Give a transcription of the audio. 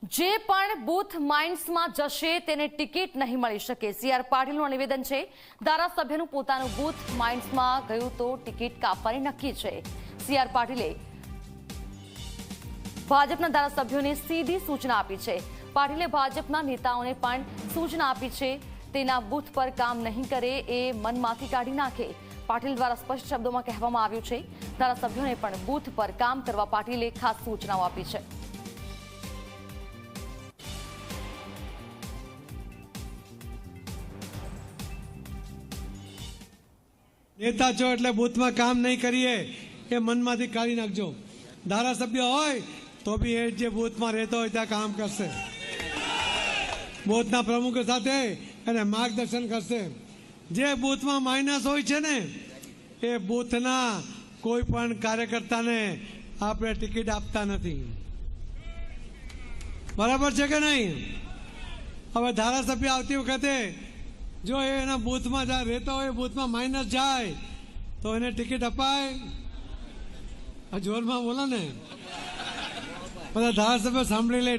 જે પણ બૂથ માઇન્ડ્સમાં જશે તેને ટિકિટ નહીં મળી શકે। સીઆર પાટીલનું નિવેદન છે। ધારાસભ્યનું પોતાનું બૂથ માઇન્ડ્સમાં ગયું તો ટિકિટ કાપવાની નક્કી છે। સીઆર પાટીલે ભાજપના ધારાસભ્યોને સીધી સૂચના આપી છે। પાટીલે ભાજપના નેતાઓને પણ સૂચના આપી છે, તેના બૂથ પર કામ નહીં કરે એ મનમાંથી કાઢી નાખે। પાટીલ દ્વારા સ્પષ્ટ શબ્દોમાં કહેવામાં આવ્યું છે। ધારાસભ્યોને પણ બૂથ પર કામ કરવા પાટીલે ખાસ સૂચનાઓ આપી છે। नेता छो એટલે બૂથમાં કામ નહીં કરીએ એ મનમાંથી કાઢી નાખજો। ધારાસભ્ય હોય તો બી એ જે બૂથમાં રહેતો હોય ત્યાં કામ કરશે, બૂથના પ્રમુખ સાથે એને માર્ગદર્શન કરશે। જે બૂથમાં માઇનસ હોય છે ને એ બૂથના કોઈ પણ કાર્યકર્તાને આપણે ટિકિટ આપતા નથી। બરાબર છે કે નહીં? હવે ધારાસભ્ય આવતી વખતે જો એના બૂથમાં જ્યાં રહેતો હોય બૂથમાં માઇનસ જાય તો એને ટિકિટ અપાય? જોરમાં બોલો ને, બધા ધારાસભ્ય સાંભળી લે।